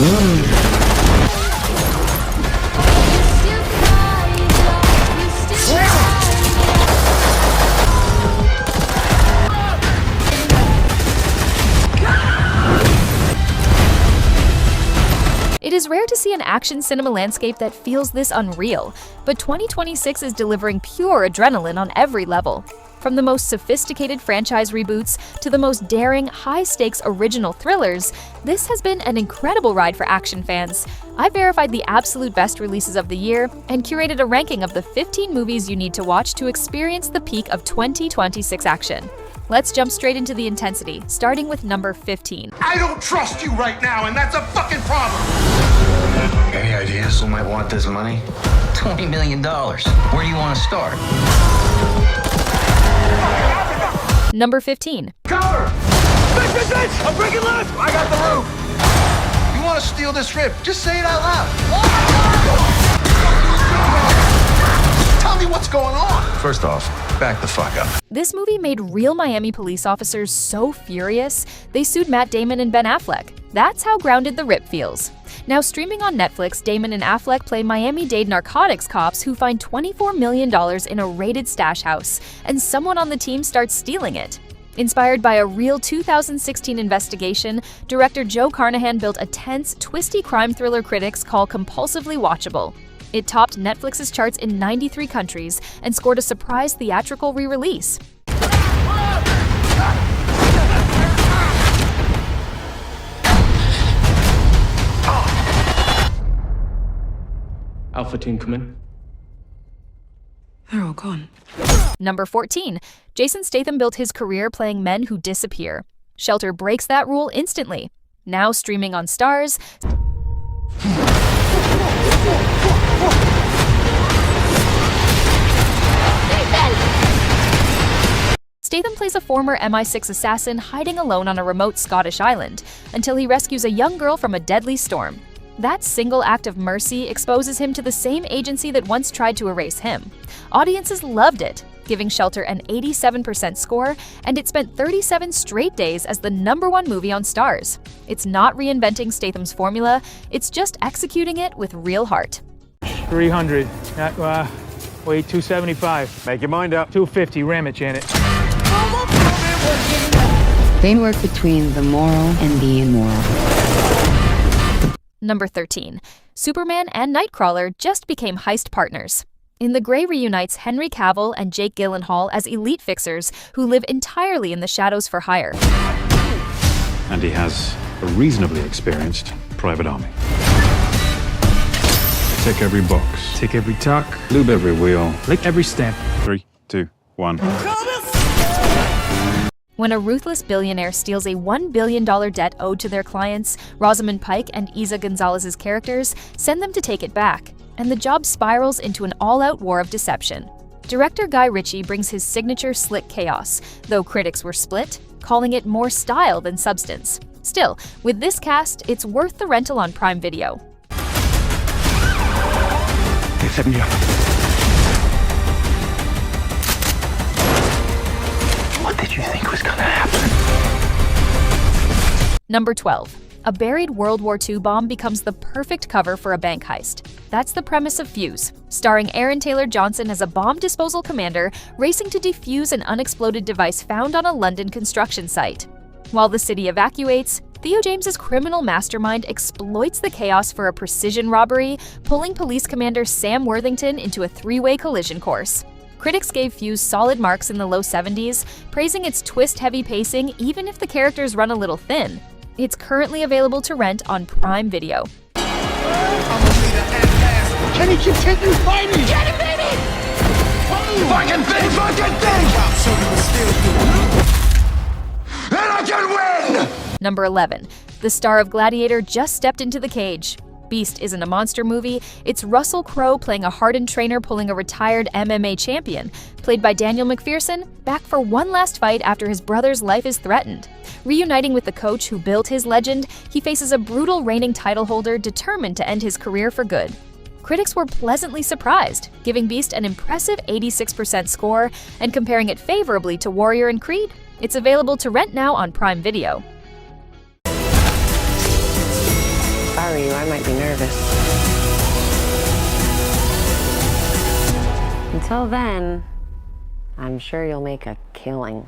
It is rare to see an action cinema landscape that feels this unreal, but 2026 is delivering pure adrenaline on every level. From the most sophisticated franchise reboots to the most daring, high-stakes original thrillers, this has been an incredible ride for action fans. I've verified the absolute best releases of the year and curated a ranking of the 15 movies you need to watch to experience the peak of 2026 action. Let's jump straight into the intensity, starting with number 15. I don't trust you right now, and that's a fucking problem! Any ideas who might want this money? $20 million. Where do you want to start? Number 15. Cover! Bitch! I'm breaking left! I got the roof! You want to steal this rip? Just say it out loud. Tell me what's going on. First off, back the fuck up. This movie made real Miami police officers so furious, they sued Matt Damon and Ben Affleck. That's how grounded the rip feels. Now streaming on Netflix, Damon and Affleck play Miami-Dade narcotics cops who find $24 million in a raided stash house, and someone on the team starts stealing it. Inspired by a real 2016 investigation, director Joe Carnahan built a tense, twisty crime thriller critics call compulsively watchable. It topped Netflix's charts in 93 countries and scored a surprise theatrical re-release. Alpha team, come in. They're all gone. Number 14. Jason Statham built his career playing men who disappear. Shelter breaks that rule instantly. Now streaming on Stars. Statham plays a former MI6 assassin hiding alone on a remote Scottish island until he rescues a young girl from a deadly storm. That single act of mercy exposes him to the same agency that once tried to erase him. Audiences loved it, giving Shelter an 87% score, and it spent 37 straight days as the #1 movie on Stars. It's not reinventing Statham's formula, it's just executing it with real heart. 300. Wait, 275. Make your mind up. 250. Ram it, Janet. They work between the moral and the immoral. Number 13. Superman and Nightcrawler just became heist partners. In The Grey reunites Henry Cavill and Jake Gyllenhaal as elite fixers who live entirely in the shadows for hire. And he has a reasonably experienced private army. Tick every box. Tick every tuck. Lube every wheel. Lick every step. 3, 2, 1. When a ruthless billionaire steals a $1 billion debt owed to their clients, Rosamund Pike and Isa Gonzalez's characters send them to take it back, and the job spirals into an all-out war of deception. Director Guy Ritchie brings his signature slick chaos, though critics were split, calling it more style than substance. Still, with this cast, it's worth the rental on Prime Video. They set me up. What did you think was gonna happen? Number 12. A buried World War II bomb becomes the perfect cover for a bank heist. That's the premise of Fuse, starring Aaron Taylor Johnson as a bomb disposal commander racing to defuse an unexploded device found on a London construction site. While the city evacuates, Theo James's criminal mastermind exploits the chaos for a precision robbery, pulling police commander Sam Worthington into a three-way collision course. Critics gave Fuse solid marks in the low 70s, praising its twist-heavy pacing even if the characters run a little thin. It's currently available to rent on Prime Video. Can he continue fighting? Get him, baby! Fucking thing! And I can win! Number 11. The star of Gladiator just stepped into the cage. Beast isn't a monster movie, it's Russell Crowe playing a hardened trainer pulling a retired MMA champion, played by Daniel McPherson, back for one last fight after his brother's life is threatened. Reuniting with the coach who built his legend, he faces a brutal reigning title holder determined to end his career for good. Critics were pleasantly surprised, giving Beast an impressive 86% score and comparing it favorably to Warrior and Creed. It's available to rent now on Prime Video. Sorry. you, I might be nervous. Until then, I'm sure you'll make a killing.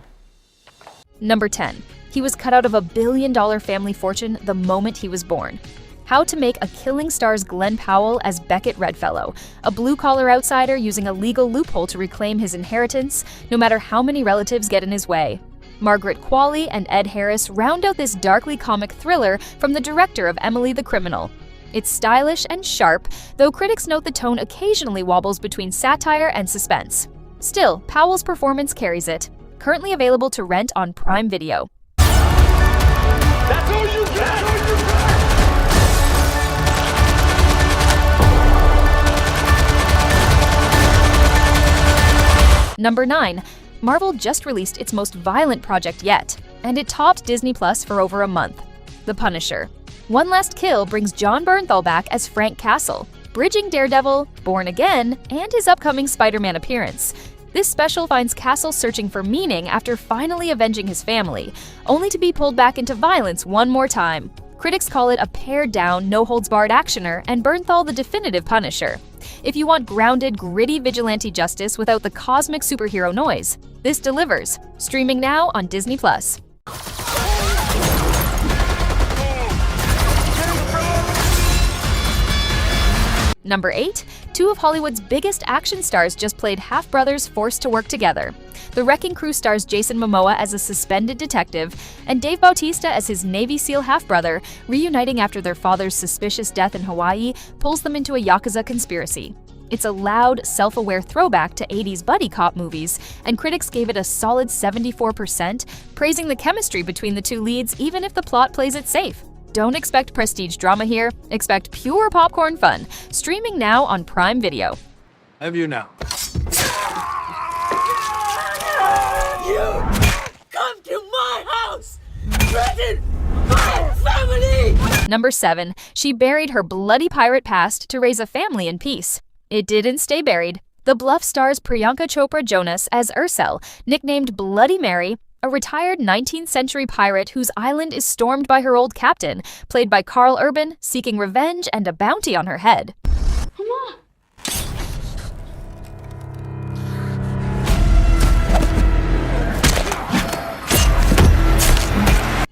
Number 10. He was cut out of a billion-dollar family fortune the moment he was born. How to Make a Killing stars Glenn Powell as Beckett Redfellow, a blue-collar outsider using a legal loophole to reclaim his inheritance, no matter how many relatives get in his way. Margaret Qualley and Ed Harris round out this darkly comic thriller from the director of Emily the Criminal. It's stylish and sharp, though critics note the tone occasionally wobbles between satire and suspense. Still, Powell's performance carries it. Currently available to rent on Prime Video. That's all you got! Number 9. Marvel just released its most violent project yet, and it topped Disney Plus for over a month. The Punisher. One Last Kill brings Jon Bernthal back as Frank Castle, bridging Daredevil, Born Again, and his upcoming Spider-Man appearance. This special finds Castle searching for meaning after finally avenging his family, only to be pulled back into violence one more time. Critics call it a pared-down, no-holds-barred actioner, and Bernthal the definitive Punisher. If you want grounded, gritty vigilante justice without the cosmic superhero noise, this delivers. Streaming now on Disney Plus. Number 8. Two of Hollywood's biggest action stars just played half-brothers forced to work together. The Wrecking Crew stars Jason Momoa as a suspended detective and Dave Bautista as his Navy SEAL half-brother, reuniting after their father's suspicious death in Hawaii pulls them into a Yakuza conspiracy. It's a loud, self-aware throwback to 80s buddy cop movies, and critics gave it a solid 74%, praising the chemistry between the two leads even if the plot plays it safe. Don't expect prestige drama here, expect pure popcorn fun. Streaming now on Prime Video. I have you now. You come to my house! Threaten my family! Number 7. She buried her bloody pirate past to raise a family in peace. It didn't stay buried. The Bluff stars Priyanka Chopra Jonas as Ursel, nicknamed Bloody Mary, a retired 19th century pirate whose island is stormed by her old captain, played by Carl Urban, seeking revenge and a bounty on her head. Mama!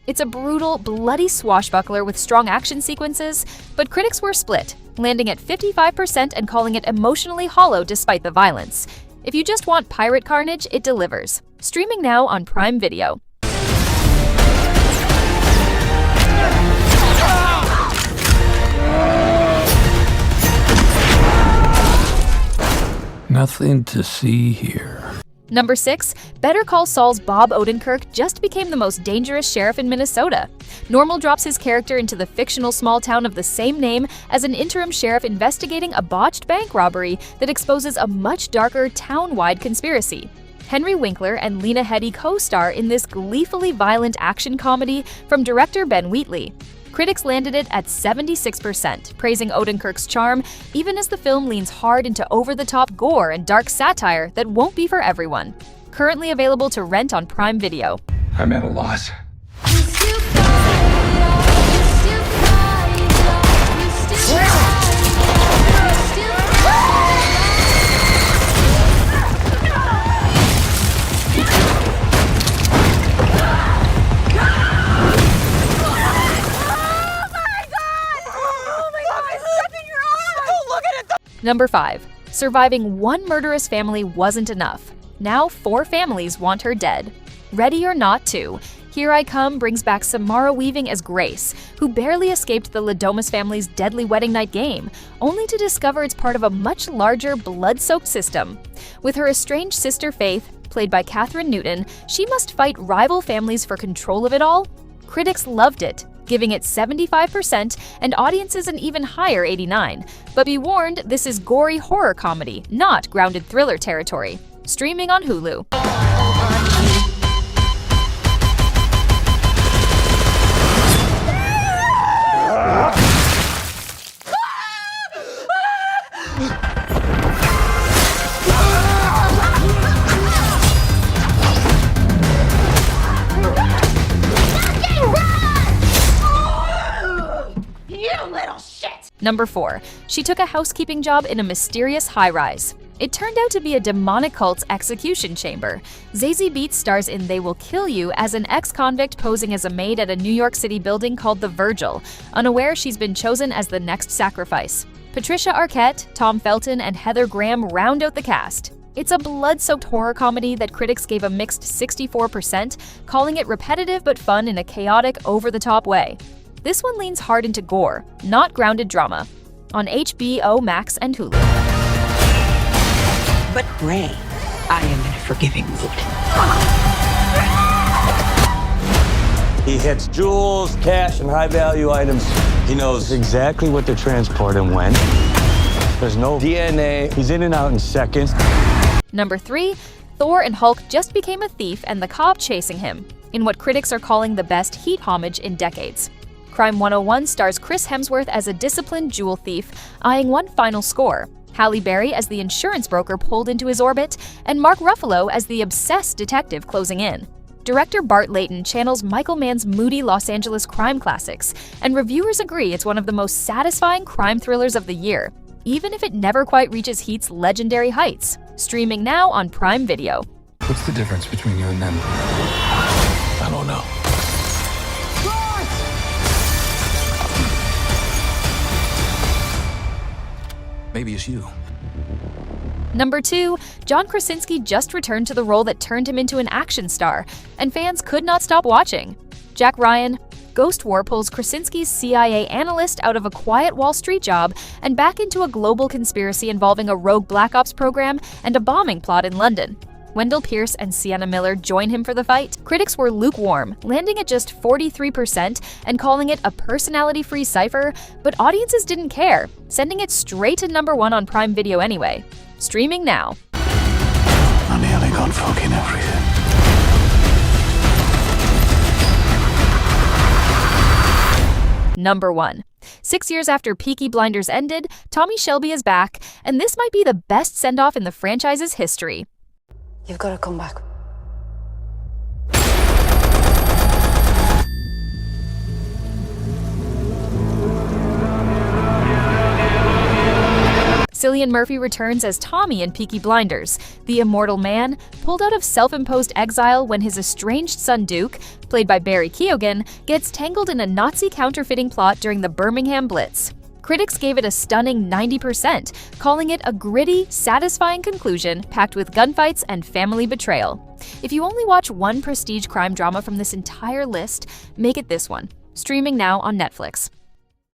It's a brutal, bloody swashbuckler with strong action sequences, but critics were split, landing at 55% and calling it emotionally hollow despite the violence. If you just want pirate carnage, it delivers. Streaming now on Prime Video. Nothing to see here. Number 6. Better Call Saul's Bob Odenkirk just became the most dangerous sheriff in Minnesota. Normal drops his character into the fictional small town of the same name as an interim sheriff investigating a botched bank robbery that exposes a much darker town-wide conspiracy. Henry Winkler and Lena Headey co-star in this gleefully violent action comedy from director Ben Wheatley. Critics landed it at 76%, praising Odenkirk's charm, even as the film leans hard into over-the-top gore and dark satire that won't be for everyone. Currently available to rent on Prime Video. I'm at a loss. Number 5. Surviving one murderous family wasn't enough. Now 4 families want her dead. Ready or Not 2. Here I Come brings back Samara Weaving as Grace, who barely escaped the Ladomas family's deadly wedding night game, only to discover it's part of a much larger, blood-soaked system. With her estranged sister Faith, played by Katherine Newton, she must fight rival families for control of it all. Critics loved it, giving it 75% and audiences an even higher 89%. But be warned, this is gory horror comedy, not grounded thriller territory. Streaming on Hulu. You little shit! Number 4. She took a housekeeping job in a mysterious high-rise. It turned out to be a demonic cult's execution chamber. Zazie Beetz stars in They Will Kill You as an ex-convict posing as a maid at a New York City building called the Virgil, unaware she's been chosen as the next sacrifice. Patricia Arquette, Tom Felton, and Heather Graham round out the cast. It's a blood-soaked horror comedy that critics gave a mixed 64%, calling it repetitive but fun in a chaotic, over-the-top way. This one leans hard into gore, not grounded drama. On HBO Max and Hulu. But Ray, I am in a forgiving mood. He hits jewels, cash, and high-value items. He knows exactly what to transport and when. There's no DNA. He's in and out in seconds. Number 3. Thor and Hulk just became a thief and the cop chasing him, in what critics are calling the best heat homage in decades. Crime 101 stars Chris Hemsworth as a disciplined jewel thief, eyeing one final score. Halle Berry as the insurance broker pulled into his orbit, and Mark Ruffalo as the obsessed detective closing in. Director Bart Layton channels Michael Mann's moody Los Angeles crime classics, and reviewers agree it's one of the most satisfying crime thrillers of the year, even if it never quite reaches Heat's legendary heights. Streaming now on Prime Video. What's the difference between you and them? I don't know. Maybe it's you. Number 2. John Krasinski just returned to the role that turned him into an action star, and fans could not stop watching. Jack Ryan. Ghost War pulls Krasinski's CIA analyst out of a quiet Wall Street job and back into a global conspiracy involving a rogue Black Ops program and a bombing plot in London. Wendell Pierce and Sienna Miller join him for the fight. Critics were lukewarm, landing at just 43% and calling it a personality-free cipher, but audiences didn't care, sending it straight to number 1 on Prime Video anyway. Streaming now. I nearly got fucking everything. Number 1. 6 years after Peaky Blinders ended, Tommy Shelby is back, and this might be the best send-off in the franchise's history. You've got to come back. Cillian Murphy returns as Tommy in Peaky Blinders. The immortal man, pulled out of self-imposed exile when his estranged son Duke, played by Barry Keoghan, gets tangled in a Nazi counterfeiting plot during the Birmingham Blitz. Critics gave it a stunning 90%, calling it a gritty, satisfying conclusion packed with gunfights and family betrayal. If you only watch one prestige crime drama from this entire list, make it this one. Streaming now on Netflix.